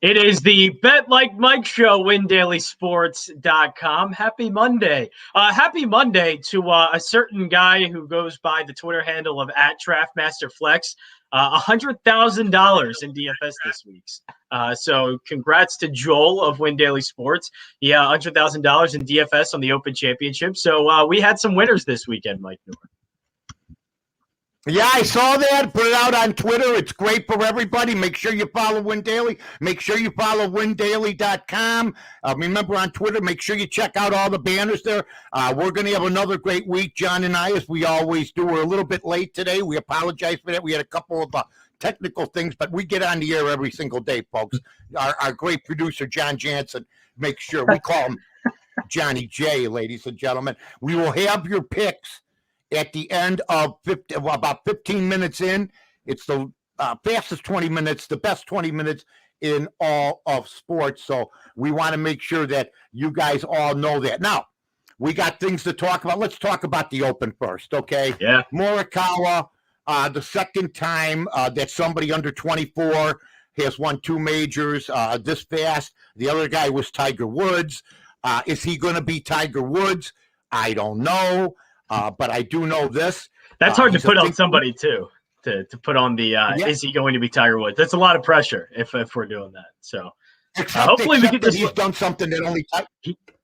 It is the Bet Like Mike show, WinDailySports.com. Happy Monday. Happy Monday to a certain guy who goes by the Twitter handle of @DraftMasterFlex. $100,000 in DFS this week. So congrats to Joel of Win Daily Sports. Yeah, $100,000 in DFS on the Open Championship. So we had some winners this weekend, Mike Noor. Yeah, I saw that. Put it out on Twitter. It's great for everybody. Make sure you follow Win Daily. Make sure you follow WinDaily.com. Remember on Twitter, make sure you check out all the banners there. We're going to have another great week, John and I, as we always do. We're a little bit late today. We apologize for that. We had a couple of technical things, but we get on the air every single day, folks. Our great producer, Jon Jansen, makes sure. We call him Johnny J, ladies and gentlemen. We will have your picks at the end of about 15 minutes in. It's the fastest 20 minutes, the best 20 minutes in all of sports. So we want to make sure that you guys all know that. Now, we got things to talk about. Let's talk about the Open first, okay? Yeah. Morikawa, the second time that somebody under 24 has won two majors this fast. The other guy was Tiger Woods. Is he going to be Tiger Woods? I don't know. But I do know this. That's hard to put on somebody, too, to put on the is he going to be Tiger Woods? That's a lot of pressure if we're doing that. So hopefully we get this. He's done something that only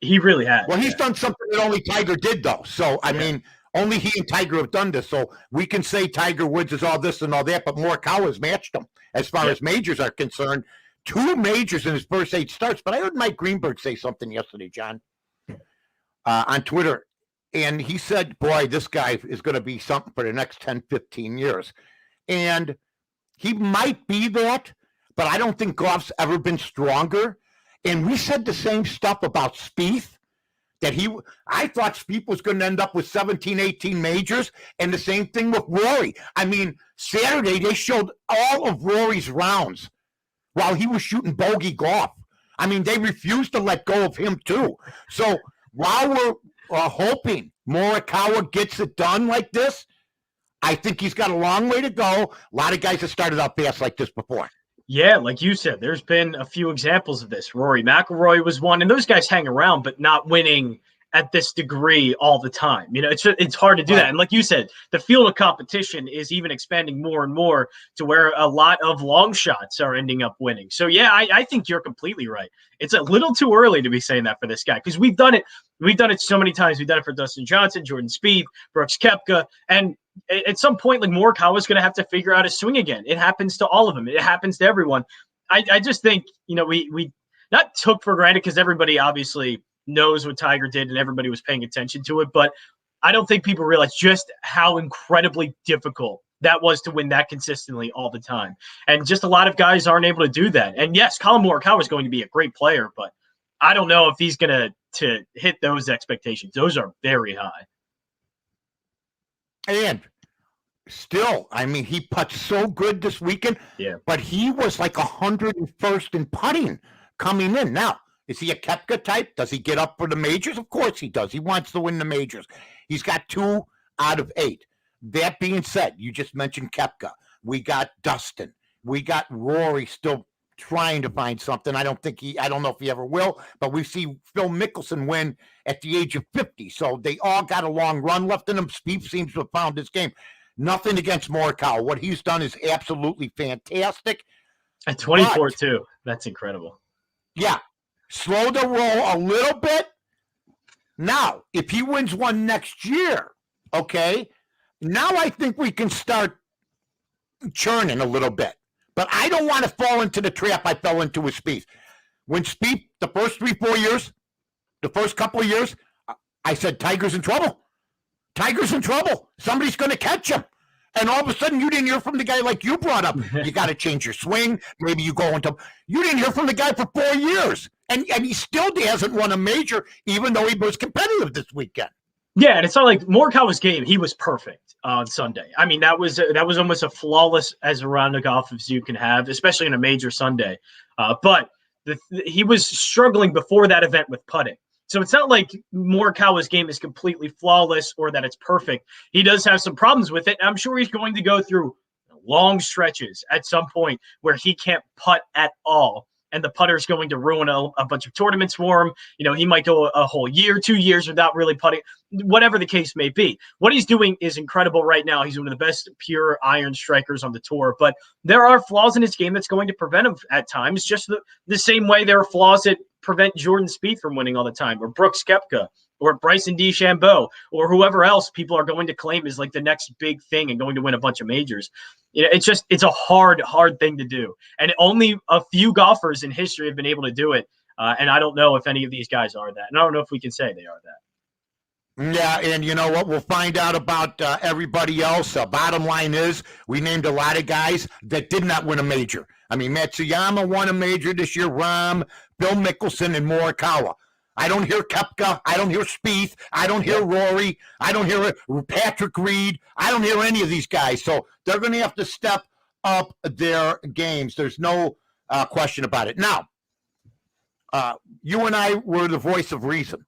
he really has. Well, he's done something that only Tiger did, though. So, I mean, only he and Tiger have done this. So we can say Tiger Woods is all this and all that, but Morikawa has matched him as far as majors are concerned. Two majors in his first 8 starts. But I heard Mike Greenberg say something yesterday, John, on Twitter. And he said, boy, this guy is going to be something for the next 10, 15 years. And he might be that, but I don't think golf's ever been stronger. And we said the same stuff about Spieth, that I thought Spieth was going to end up with 17, 18 majors, and the same thing with Rory. I mean, Saturday they showed all of Rory's rounds while he was shooting bogey golf. I mean, they refused to let go of him too. So while we're hoping Morikawa gets it done like this, I think he's got a long way to go. A lot of guys have started out fast like this before. Yeah, like you said, there's been a few examples of this. Rory McIlroy was one, and those guys hang around, but not winning at this degree all the time. You know, it's hard to do that. And like you said, the field of competition is even expanding more and more to where a lot of long shots are ending up winning. So, yeah, I think you're completely right. It's a little too early to be saying that for this guy because we've done it. We've done it so many times. We've done it for Dustin Johnson, Jordan Spieth, Brooks Koepka, and at some point, like Morikawa is going to have to figure out his swing again. It happens to all of them. It happens to everyone. I just think, you know, we not took for granted because everybody obviously knows what Tiger did and everybody was paying attention to it, but I don't think people realize just how incredibly difficult that was to win that consistently all the time. And just a lot of guys aren't able to do that. And yes, Colin Morikawa is going to be a great player, but I don't know if he's going to hit those expectations. Those are very high. And still, I mean, he putted so good this weekend, but he was like 101st in putting coming in. Now, is he a Koepka type? Does he get up for the majors? Of course he does. He wants to win the majors. He's got 2 out of 8. That being said, you just mentioned Koepka. We got Dustin. We got Rory still trying to find something. I don't know if he ever will, but we see Phil Mickelson win at the age of 50. So they all got a long run left in them. Spieth seems to have found his game. Nothing against Morikawa. What he's done is absolutely fantastic. At 24 too. That's incredible. Yeah. Slow the roll a little bit. Now, if he wins one next year, okay, now I think we can start churning a little bit. But I don't want to fall into the trap I fell into with Spieth. When Spieth, the first 3-4 years, the first couple of years, I said, Tiger's in trouble. Tiger's in trouble. Somebody's going to catch him. And all of a sudden, you didn't hear from the guy like you brought up. You got to change your swing. Maybe you go into – you didn't hear from the guy for 4 years. And he still hasn't won a major, even though he was competitive this weekend. Yeah, and it's not like Morikawa's game. He was perfect on Sunday. I mean, that was almost a flawless as a round of golf as you can have, especially in a major Sunday. But he was struggling before that event with putting. So it's not like Morikawa's game is completely flawless or that it's perfect. He does have some problems with it. I'm sure he's going to go through long stretches at some point where he can't putt at all. and the putter's going to ruin a bunch of tournaments for him. He might go a whole year, 2 years without really putting, whatever the case may be. What he's doing is incredible right now. He's one of the best pure iron strikers on the tour, but there are flaws in his game that's going to prevent him at times, just the same way there are flaws that prevent Jordan Spieth from winning all the time, or Brooks Koepka, or Bryson DeChambeau, or whoever else people are going to claim is like the next big thing and going to win a bunch of majors. It's a hard thing to do. And only a few golfers in history have been able to do it. And I don't know if any of these guys are that. And I don't know if we can say they are that. Yeah, and you know what? We'll find out about everybody else. Bottom line is, we named a lot of guys that did not win a major. I mean, Matsuyama won a major this year, Rahm, Bill Mickelson, and Morikawa. I don't hear Koepka. I don't hear Spieth. I don't hear Rory. I don't hear Patrick Reed. I don't hear any of these guys. So they're going to have to step up their games. There's no question about it. Now, you and I were the voice of reason,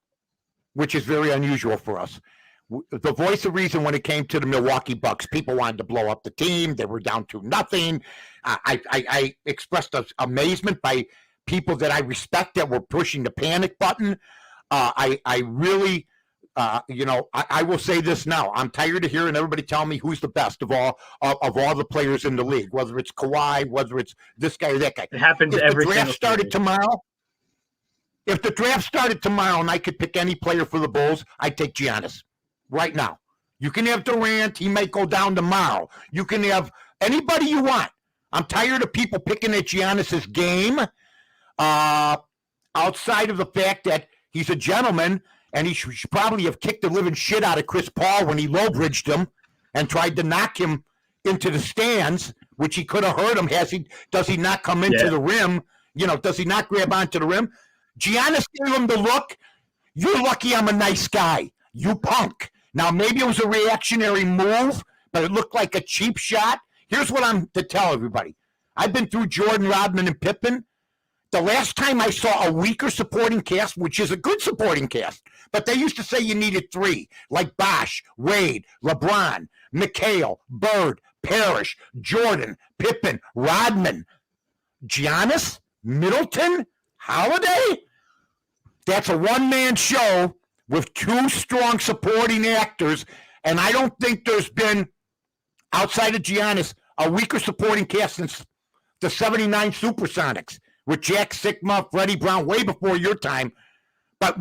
which is very unusual for us. The voice of reason when it came to the Milwaukee Bucks. People wanted to blow up the team. They were down to nothing. I expressed amazement by people that I respect that were pushing the panic button. I really, I will say this now. I'm tired of hearing everybody tell me who's the best of all the players in the league, whether it's Kawhi, whether it's this guy or that guy. It happens every single If the draft started tomorrow and I could pick any player for the Bulls, I'd take Giannis right now. You can have Durant. He might go down tomorrow. You can have anybody you want. I'm tired of people picking at Giannis's game. Outside of the fact that he's a gentleman and he should probably have kicked the living shit out of Chris Paul when he low-bridged him and tried to knock him into the stands, which he could have hurt him. Does he not come into the rim? Does he not grab onto the rim? Giannis gave him the look. You're lucky I'm a nice guy, you punk. Now, maybe it was a reactionary move, but it looked like a cheap shot. Here's what I'm to tell everybody. I've been through Jordan, Rodman, and Pippen. The last time I saw a weaker supporting cast, which is a good supporting cast, but they used to say you needed three, like Bosh, Wade, LeBron, McHale, Bird, Parrish, Jordan, Pippen, Rodman, Giannis, Middleton, Holiday. That's a one-man show with two strong supporting actors, and I don't think there's been, outside of Giannis, a weaker supporting cast since the 79 Supersonics. With Jack Sikma, Freddie Brown, way before your time. But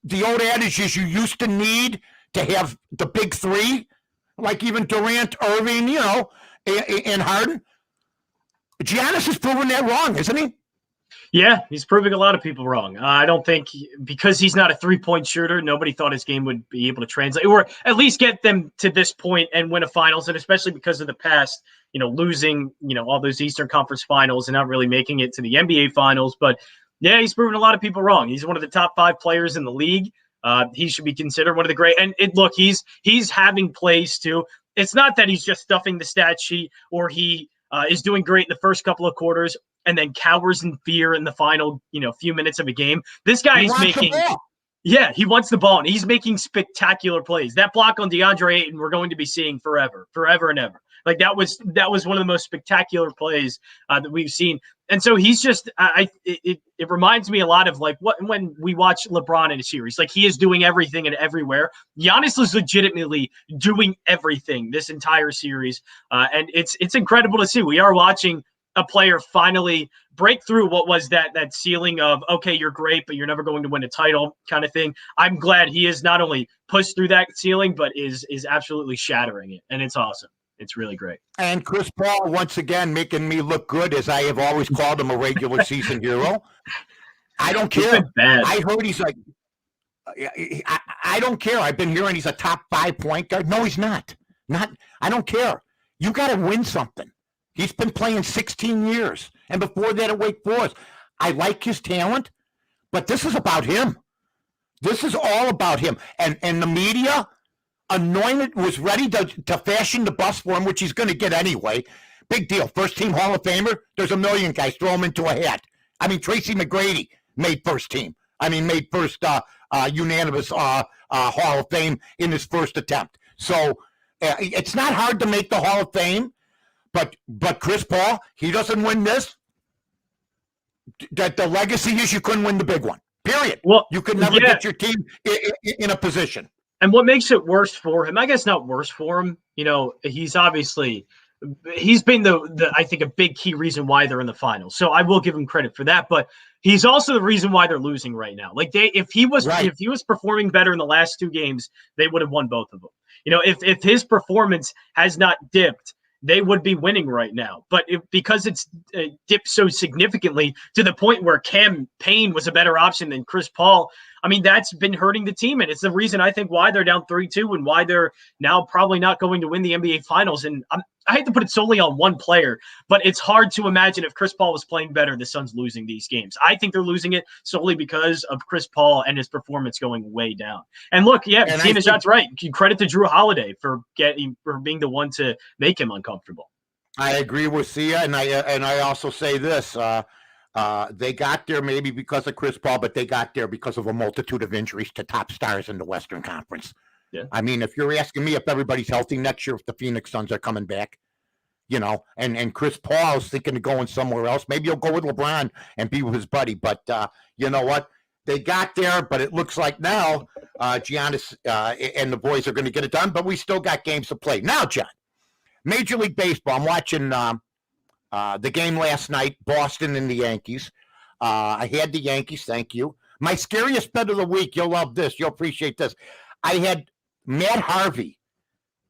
the old adage is you used to need to have the big three, like even Durant, Irving, and Harden. Giannis has proven that wrong, isn't he? Yeah, he's proving a lot of people wrong. I don't think because he's not a three-point shooter, nobody thought his game would be able to translate or at least get them to this point and win a finals, and especially because of the past, losing, all those Eastern Conference finals and not really making it to the NBA finals. But yeah, he's proven a lot of people wrong. He's one of the top 5 players in the league. He should be considered one of the great. And look, he's having plays too. It's not that he's just stuffing the stat sheet or he is doing great in the first couple of quarters and then cowers in fear in the final, few minutes of a game. This guy is making. Yeah, he wants the ball, and he's making spectacular plays. That block on DeAndre Ayton, we're going to be seeing forever and ever. Like that was one of the most spectacular plays that we've seen. And so he's just, it reminds me a lot of like when we watch LeBron in a series, like he is doing everything and everywhere. Giannis is legitimately doing everything this entire series. And it's incredible to see. We are watching a player finally break through what was that ceiling of, okay, you're great, but you're never going to win a title kind of thing. I'm glad he is not only pushed through that ceiling, but is absolutely shattering it. And it's awesome. It's really great. And Chris Paul, once again, making me look good, as I have always called him a regular season hero. I don't care. I heard he's like, I don't care. I've been hearing he's a top 5 point guard. No, he's not. I don't care. You got to win something. He's been playing 16 years. And before that at Wake Forest. I like his talent, but this is about him. This is all about him. And the media was ready to fashion the bus for him, which he's going to get anyway. Big deal. First team Hall of Famer. There's a million guys. Throw him into a hat. I mean, Tracy McGrady made first team. Made first unanimous Hall of Fame in his first attempt. So it's not hard to make the Hall of Fame. But Chris Paul, he doesn't win this. That the legacy is you couldn't win the big one. Period. Well, you could never get your team in a position. And what makes it worse for him, I guess not worse for him, he's been the I think a big key reason why they're in the finals. So I will give him credit for that, but he's also the reason why they're losing right now. Like if he was performing better in the last 2 games, they would have won both of them. If his performance has not dipped, they would be winning right now. But because it's dipped so significantly to the point where Cam Payne was a better option than Chris Paul, I mean, that's been hurting the team. And it's the reason I think why they're down 3-2 and why they're now probably not going to win the NBA Finals. And I hate to put it solely on one player, but it's hard to imagine if Chris Paul was playing better, the Suns losing these games. I think they're losing it solely because of Chris Paul and his performance going way down. And look, Tina John's right. Credit to Drew Holiday for being the one to make him uncomfortable. I agree with Sia, and I also say this. They got there maybe because of Chris Paul, but they got there because of a multitude of injuries to top stars in the Western Conference. Yeah. I mean, if you're asking me if everybody's healthy next year, if the Phoenix Suns are coming back, and Chris Paul is thinking of going somewhere else, maybe he'll go with LeBron and be with his buddy. But you know what? They got there, but it looks like now Giannis and the boys are going to get it done, but we still got games to play. Now, John, Major League Baseball, I'm watching the game last night, Boston and the Yankees. I had the Yankees, thank you. My scariest bet of the week, you'll love this, you'll appreciate this. I had Matt Harvey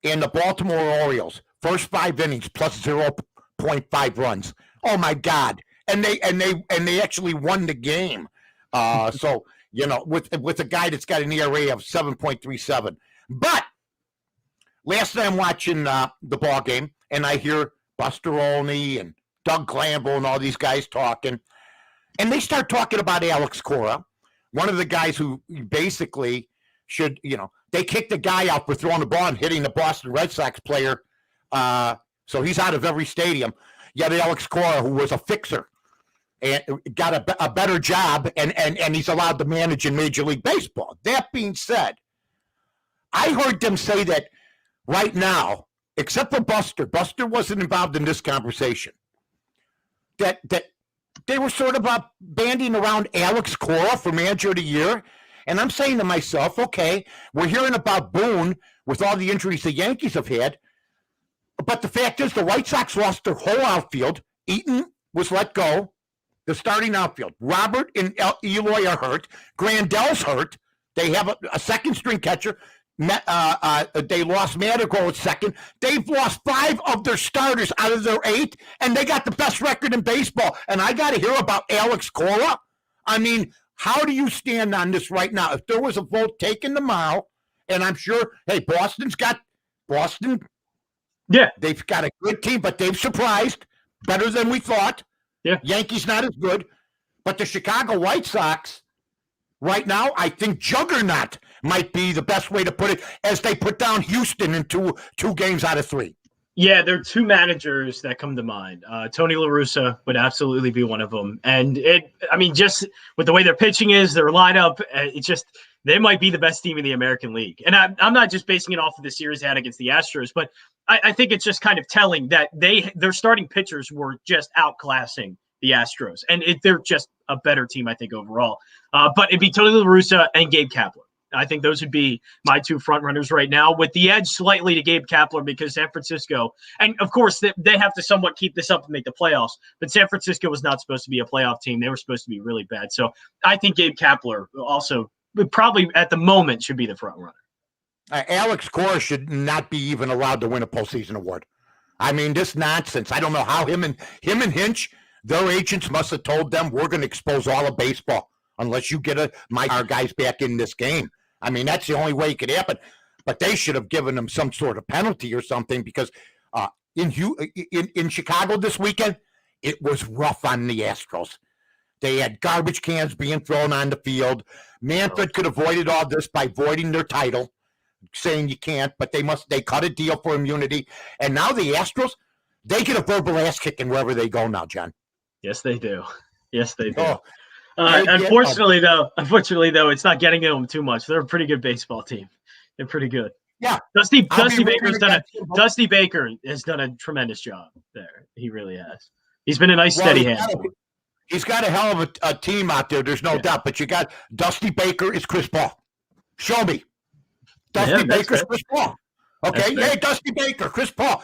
and the Baltimore Orioles, first 5 innings plus 0.5 runs. Oh my God. And they actually won the game. So, with a guy that's got an ERA of 7.37. But last night I'm watching the ball game, and I hear Buster Olney and Doug Clamble and all these guys talking. And they start talking about Alex Cora, one of the guys who basically should, they kicked the guy out for throwing the ball and hitting the Boston Red Sox player. So he's out of every stadium. Yet Alex Cora, who was a fixer, and got a better job, and he's allowed to manage in Major League Baseball. That being said, I heard them say that right now, except for Buster wasn't involved in this conversation, that they were sort of banding around Alex Cora for Manager of the Year. And I'm saying to myself, okay, we're hearing about Boone with all the injuries the Yankees have had. But the fact is the White Sox lost their whole outfield. Eaton was let go, the starting outfield. Robert and Eloy are hurt. Grandel's hurt. They have a second-string catcher. They lost Madrigal at second. They've lost 5 of their starters out of their 8, and they got the best record in baseball. And I got to hear about Alex Cora. I mean, how do you stand on this right now? If there was a vote taken tomorrow, and I'm sure, hey, Boston. Yeah, they've got a good team, but they've surprised better than we thought. Yeah, Yankees not as good, but the Chicago White Sox right now, I think juggernaut might be the best way to put it, as they put down Houston in two games out of 3. Yeah, there are 2 managers that come to mind. Tony La Russa would absolutely be one of them. And just with the way their pitching is, their lineup, they might be the best team in the American League. And I'm not just basing it off of the series they had against the Astros, but I think it's just kind of telling that their starting pitchers were just outclassing the Astros. And they're just a better team, I think, overall. But it'd be Tony La Russa and Gabe Kapler. I think those would be my 2 front runners right now, with the edge slightly to Gabe Kapler because San Francisco, and of course they have to somewhat keep this up and make the playoffs, but San Francisco was not supposed to be a playoff team. They were supposed to be really bad. So I think Gabe Kapler also probably at the moment should be the front runner. Alex Cora should not be even allowed to win a postseason award. I mean, this nonsense. I don't know how him and Hinch, their agents must have told them, we're going to expose all of baseball unless you get our guys back in this game. I mean, that's the only way it could happen. But they should have given them some sort of penalty or something, because in Chicago this weekend, it was rough on the Astros. They had garbage cans being thrown on the field. Manfred could have avoided all this by voiding their title, saying you can't, but they cut a deal for immunity. And now the Astros, they get a verbal ass kicking wherever they go now, John. Yes, they do. Yes, they do. Oh. Unfortunately, though, it's not getting to them too much. They're a pretty good baseball team. They're pretty good. Yeah. Dusty Baker has done a tremendous job there. He really has. He's been a nice, steady hand. He's got a hell of a team out there. There's no doubt. But you got Dusty Baker is Chris Paul. Show me. Dusty Baker's Chris Paul. Okay? Hey, Dusty Baker, Chris Paul.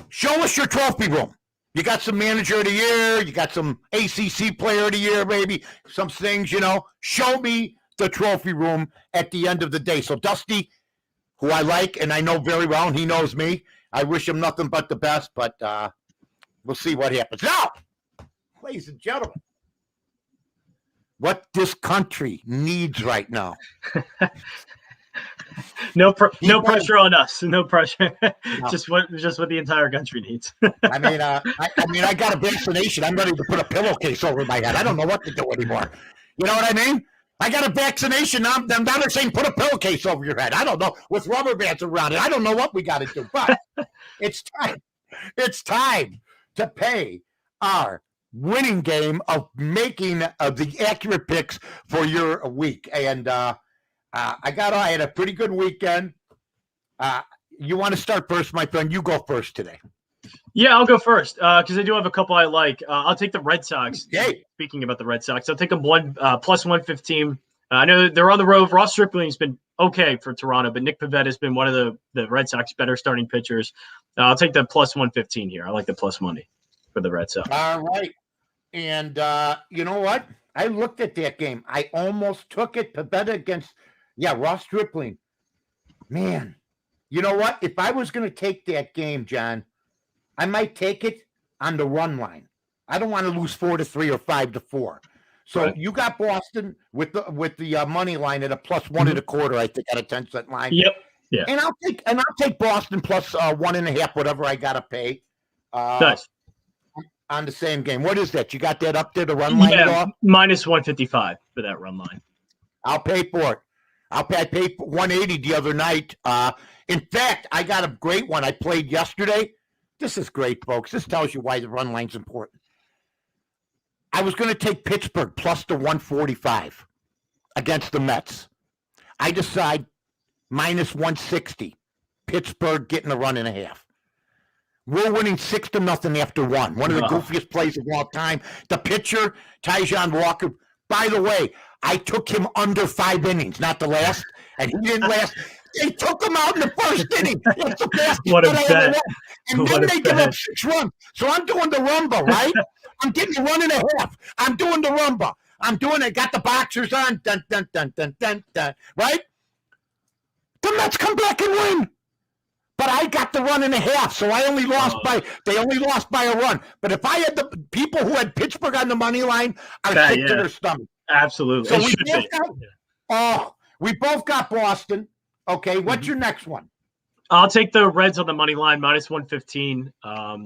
Show us your trophy room. You got some manager of the year. You got some ACC player of the year, maybe. Some things, Show me the trophy room at the end of the day. So Dusty, who I like and I know very well, and he knows me, I wish him nothing but the best, but we'll see what happens. Now, ladies and gentlemen, what this country needs right now. No pressure on us. No pressure. No. Just what the entire country needs. I mean, I got a vaccination. I'm ready to put a pillowcase over my head. I don't know what to do anymore. You know what I mean? I got a vaccination. Now they're saying put a pillowcase over your head. I don't know, with rubber bands around it. I don't know what we got to do, but it's time. It's time to pay our winning game of making the accurate picks for your week. And I had a pretty good weekend. You want to start first, my friend? You go first today. Yeah, I'll go first because I do have a couple I like. I'll take the Red Sox. Yay. Speaking about the Red Sox, I'll take them plus 115. I know they're on the road. Ross Stripling's been okay for Toronto, but Nick Pivetta has been one of the Red Sox better starting pitchers. I'll take the plus 115 here. I like the plus money for the Red Sox. All right. And you know what? I looked at that game. I almost took it. Pivetta against, Ross Stripling. Man, you know what? If I was going to take that game, John, I might take it on the run line. I don't want to lose 4-3 or 5-4. So right. You got Boston with the money line at a plus 1.25. I think at a 10-cent line. Yep. Yeah. And I'll take Boston plus 1.5, whatever I got to pay. Nice. On the same game. What is that? You got that up there, the run line? Yeah, minus 155 for that run line. I'll pay for it. I paid 180 the other night. In fact, I got a great one I played yesterday. This is great, folks. This tells you why the run line's important. I was going to take Pittsburgh plus the 145 against the Mets. I decide minus 160. Pittsburgh getting a run and a half. We're winning 6-0 after one. One of the goofiest plays of all time. The pitcher, Tyjon Walker. By the way, I took him under 5 innings, not the last, and he didn't last. They took him out in the first inning. That's the best. What a bet. And then they give up 6 runs. So I'm doing the rumba, right? I'm getting 1.5. I'm doing the rumba. I'm doing it. Got the boxers on. Dun, dun, dun, dun, dun, dun. Right? The Mets come back and win. But I got the 1.5, so I only lost they only lost by a run. But if I had the people who had Pittsburgh on the money line are sick to their stomach. Absolutely. So we both got Boston. Okay, what's your next one? I'll take the Reds on the money line, minus 115.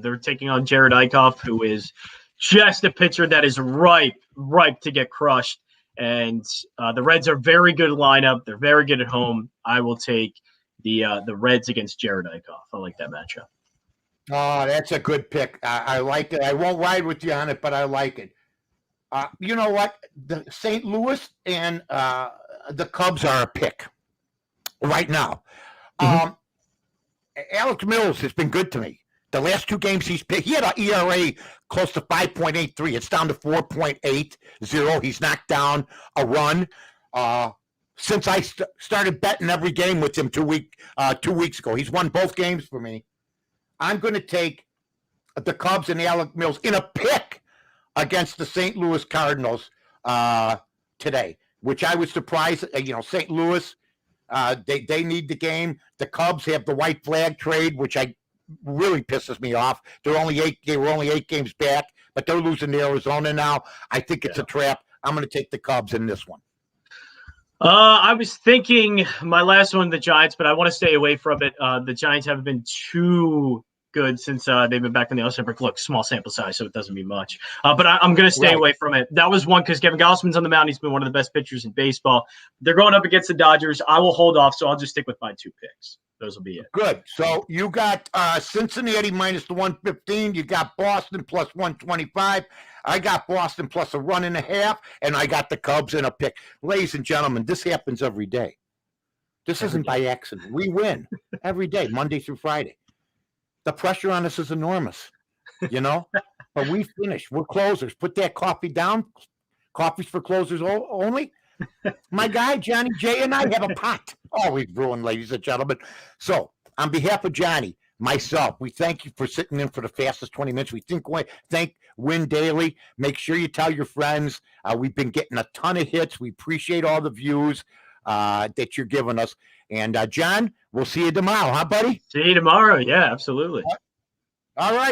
They're taking on Jared Eichhoff, who is just a pitcher that is ripe to get crushed. And the Reds are very good lineup. They're very good at home. I will take the Reds against Jared Eichhoff. I like that matchup. Oh, that's a good pick. I like it. I won't ride with you on it, but I like it. You know what? The St. Louis and the Cubs are a pick right now. Alex Mills has been good to me. The last 2 games he's picked, he had an ERA close to 5.83. It's down to 4.80. He's knocked down a run. Since I started betting every game with him 2 weeks ago. He's won both games for me. I'm going to take the Cubs and Alex Mills in a pick against the St. Louis Cardinals today, which I was surprised. St. Louis, they need the game. The Cubs have the white flag trade, which really pisses me off. They were only 8 games back, but they're losing to Arizona now. I think it's a trap. I'm going to take the Cubs in this one. I was thinking my last one, the Giants, but I want to stay away from it. The Giants haven't been too good since they've been back in the All-Star break. Look, small sample size, so it doesn't mean much. But I'm going to stay away from it. That was one because Kevin Gausman's on the mound. He's been one of the best pitchers in baseball. They're going up against the Dodgers. I will hold off, so I'll just stick with my 2 picks. Those will be it. Good. So you got Cincinnati minus the 115. You got Boston plus 125. I got Boston plus a 1.5, and I got the Cubs in a pick. Ladies and gentlemen, this happens every day. This isn't by accident. We win every day, Monday through Friday. The pressure on us is enormous. you know. But we finished. We're closers. Put that coffee down. Coffee's for closers only. My guy, Johnny J, and I have a pot. Oh, we've ruined, ladies and gentlemen. So, on behalf of Johnny, myself, we thank you for sitting in for the fastest 20 minutes. We thank Win Daily. Make sure you tell your friends. We've been getting a ton of hits. We appreciate all the views that you're giving us. And, John, we'll see you tomorrow, huh, buddy? See you tomorrow. Yeah, absolutely. All right.